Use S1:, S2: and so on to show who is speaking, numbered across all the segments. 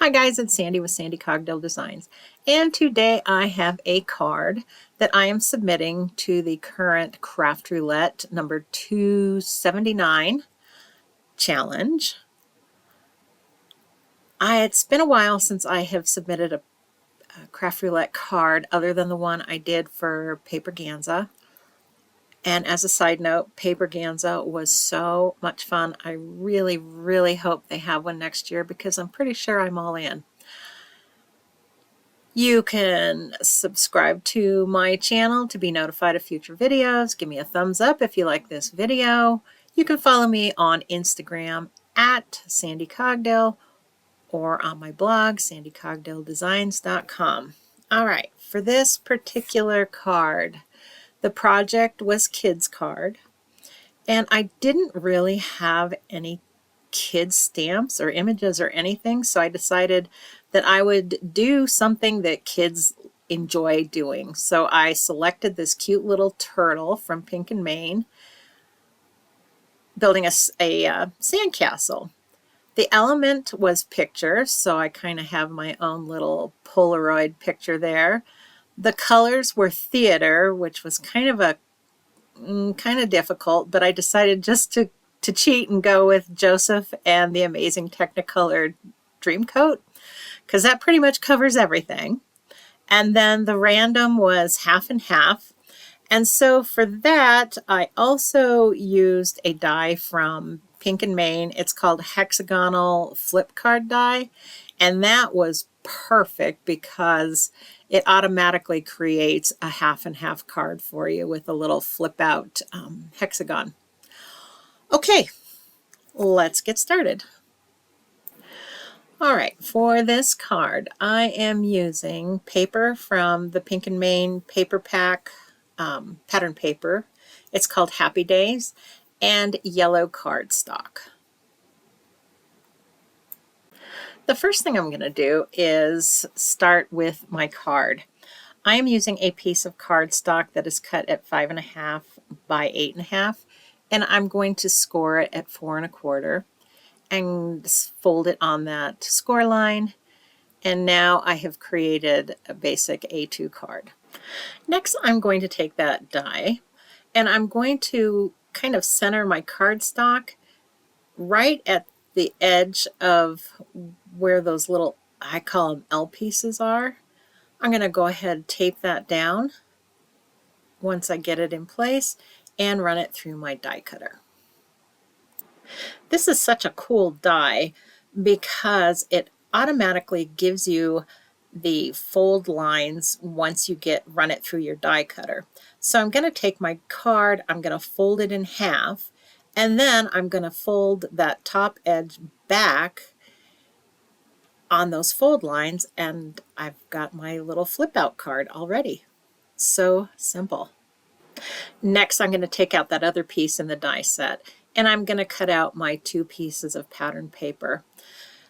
S1: Hi guys, it's Sandy with Sandy Cogdill Designs, and today I have a card that I am submitting to the current Craft Roulette number 279 challenge. It's been a while since I have submitted a Craft Roulette card other than the one I did for Paper Ganza. And as a side note, Paper Ganza was so much fun. I really hope they have one next year because I'm pretty sure I'm all in. You can subscribe to my channel to be notified of future videos. Give me a thumbs up if you like this video. You can follow me on Instagram at Sandy Cogdill or on my blog, sandycogdilldesigns.com. All right, for this particular card, the project was kids card, and I didn't really have any kids stamps or images or anything, so I decided that I would do something that kids enjoy doing. So I selected this cute little turtle from Pink and Maine, building a sandcastle. The element was pictures, so I kind of have my own little Polaroid picture there. The colors were theater, which was kind of difficult, but I decided just to cheat and go with Joseph and the Amazing Technicolor Dreamcoat, because that pretty much covers everything. And then the random was half and half. And so for that, I also used a die from Pink and Maine. It's called hexagonal flip card die. And that was perfect because it automatically creates a half and half card for you with a little flip out hexagon. Okay, let's get started. All right, for this card, I am using paper from the Pink and Maine paper pack pattern paper. It's called Happy Days, and yellow cardstock. The first thing I'm going to do is start with my card. I am using a piece of cardstock that is cut at 5.5 by 8.5, and I'm going to score it at 4 1/4 and fold it on that score line. And now I have created a basic A2 card. Next, I'm going to take that die and I'm going to kind of center my cardstock right at the edge of where those little, I call them L pieces are. I'm going to go ahead and tape that down once I get it in place and run it through my die cutter. This is such a cool die because it automatically gives you the fold lines once you run it through your die cutter. So I'm going to take my card, I'm going to fold it in half, and then I'm going to fold that top edge back on those fold lines, and I've got my little flip out card already. So simple. Next, I'm going to take out that other piece in the die set, and I'm going to cut out my 2 pieces of pattern paper.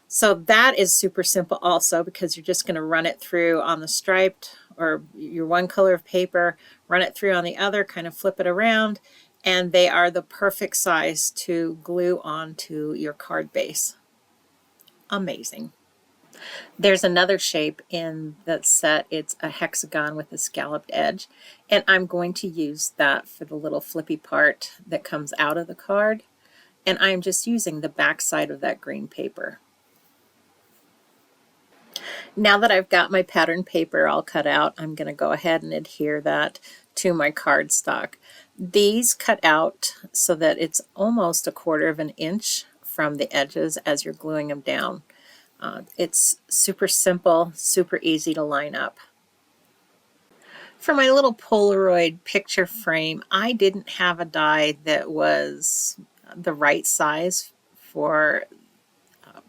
S1: So that is super simple also, because you're just going to run it through on the striped or your one color of paper, run it through on the other, kind of flip it around, and they are the perfect size to glue onto your card base. Amazing. There's another shape in that set. It's a hexagon with a scalloped edge, and I'm going to use that for the little flippy part that comes out of the card, and I'm just using the back side of that green paper. Now that I've got my pattern paper all cut out, I'm going to go ahead and adhere that to my cardstock. These cut out so that it's almost 1/4 of an inch from the edges as you're gluing them down. It's super simple, super easy to line up. For my little Polaroid picture frame, I didn't have a die that was the right size for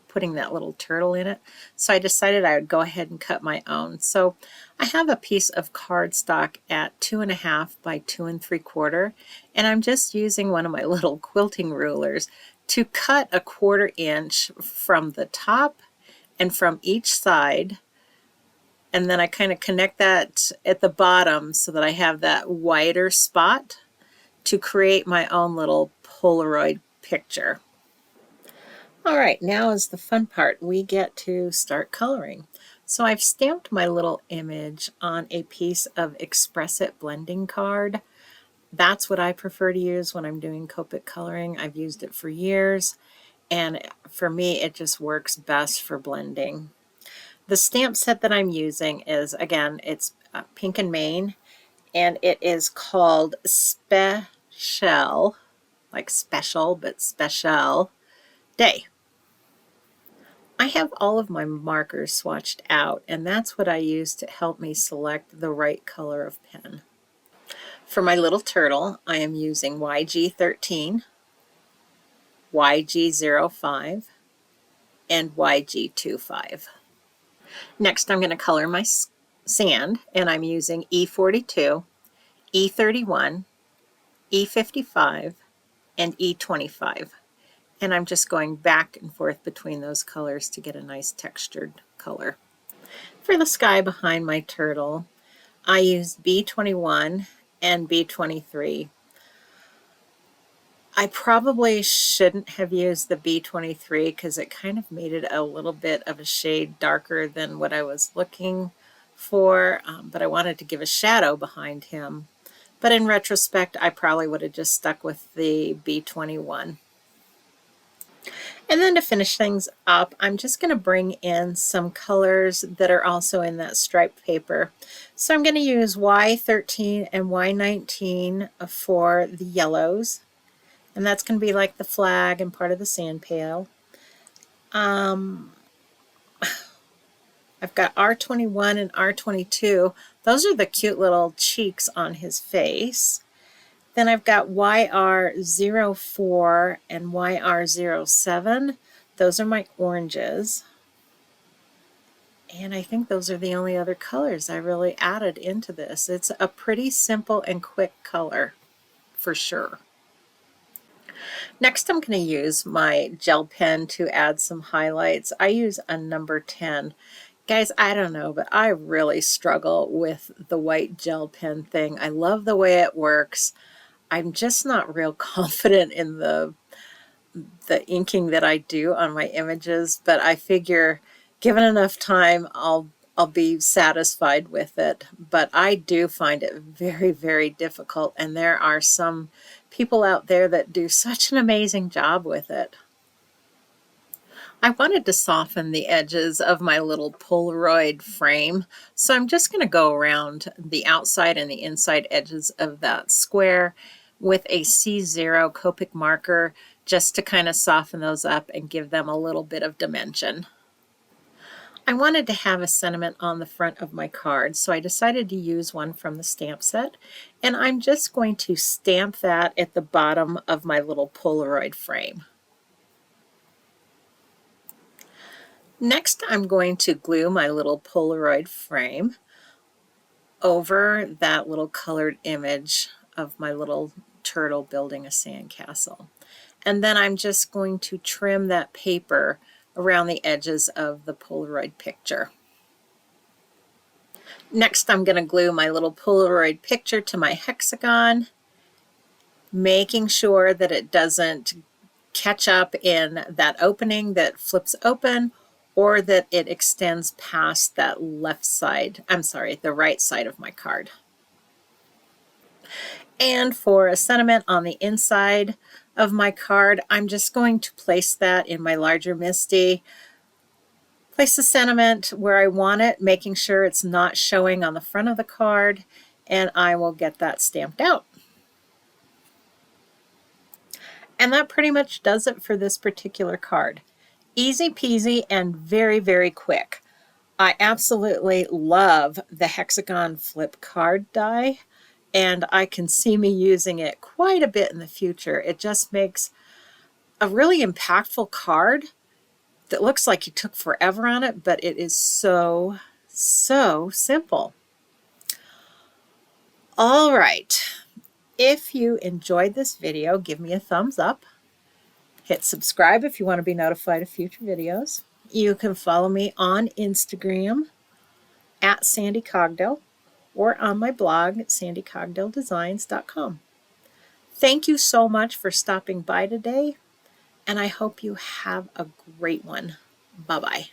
S1: putting that little turtle in it, so I decided I would go ahead and cut my own. So I have a piece of cardstock at 2.5 by 2 3/4, and I'm just using one of my little quilting rulers to cut 1/4 inch from the top and from each side, and then I kind of connect that at the bottom so that I have that wider spot to create my own little Polaroid picture. All right, now is the fun part. We get to start coloring. So I've stamped my little image on a piece of Express It blending card. That's what I prefer to use when I'm doing Copic coloring. I've used it for years, and for me it just works best for blending. The stamp set that I'm using is, again, it's Pink and Main, and it is called Special, like special, but Special Day. I have all of my markers swatched out, and that's what I use to help me select the right color of pen. For my little turtle, I am using YG13, YG05, and YG25. Next, I'm going to color my sand, and I'm using E42, E31, E55, and E25. And I'm just going back and forth between those colors to get a nice textured color. For the sky behind my turtle, I used B21 and B23. I probably shouldn't have used the B23 because it kind of made it a little bit of a shade darker than what I was looking for, but I wanted to give a shadow behind him. But in retrospect, I probably would have just stuck with the B21. And then to finish things up, I'm just going to bring in some colors that are also in that striped paper. So I'm going to use Y13 and Y19 for the yellows. And that's going to be like the flag and part of the sand pail. I've got R21 and R22. Those are the cute little cheeks on his face. Then I've got YR04 and YR07. Those are my oranges. And I think those are the only other colors I really added into this. It's a pretty simple and quick color, for sure. Next, I'm going to use my gel pen to add some highlights. I use a number 10. Guys, I don't know, but I really struggle with the white gel pen thing. I love the way it works. I'm just not real confident in the inking that I do on my images, but I figure given enough time, I'll be satisfied with it. But I do find it very, very difficult, and there are some people out there that do such an amazing job with it. I wanted to soften the edges of my little Polaroid frame, so I'm just going to go around the outside and the inside edges of that square with a C0 Copic marker just to kind of soften those up and give them a little bit of dimension. I wanted to have a sentiment on the front of my card, so I decided to use one from the stamp set, and I'm just going to stamp that at the bottom of my little Polaroid frame. Next, I'm going to glue my little Polaroid frame over that little colored image of my little turtle building a sandcastle. And then I'm just going to trim that paper around the edges of the Polaroid picture. Next, I'm going to glue my little Polaroid picture to my hexagon, making sure that it doesn't catch up in that opening that flips open, or that it extends past that left side, the right side of my card. And for a sentiment on the inside of my card, I'm just going to place that in my larger MISTI. Place the sentiment where I want it, making sure it's not showing on the front of the card, and I will get that stamped out. And that pretty much does it for this particular card. Easy peasy and very, very quick. I absolutely love the hexagon flip card die, and I can see me using it quite a bit in the future. It just makes a really impactful card that looks like you took forever on it, but it is so, so simple. All right. If you enjoyed this video, give me a thumbs up. Hit subscribe if you want to be notified of future videos. You can follow me on Instagram at Sandy Cogdell or on my blog at sandycogdelldesigns.com. Thank you so much for stopping by today. and I hope you have a great one. Bye-bye.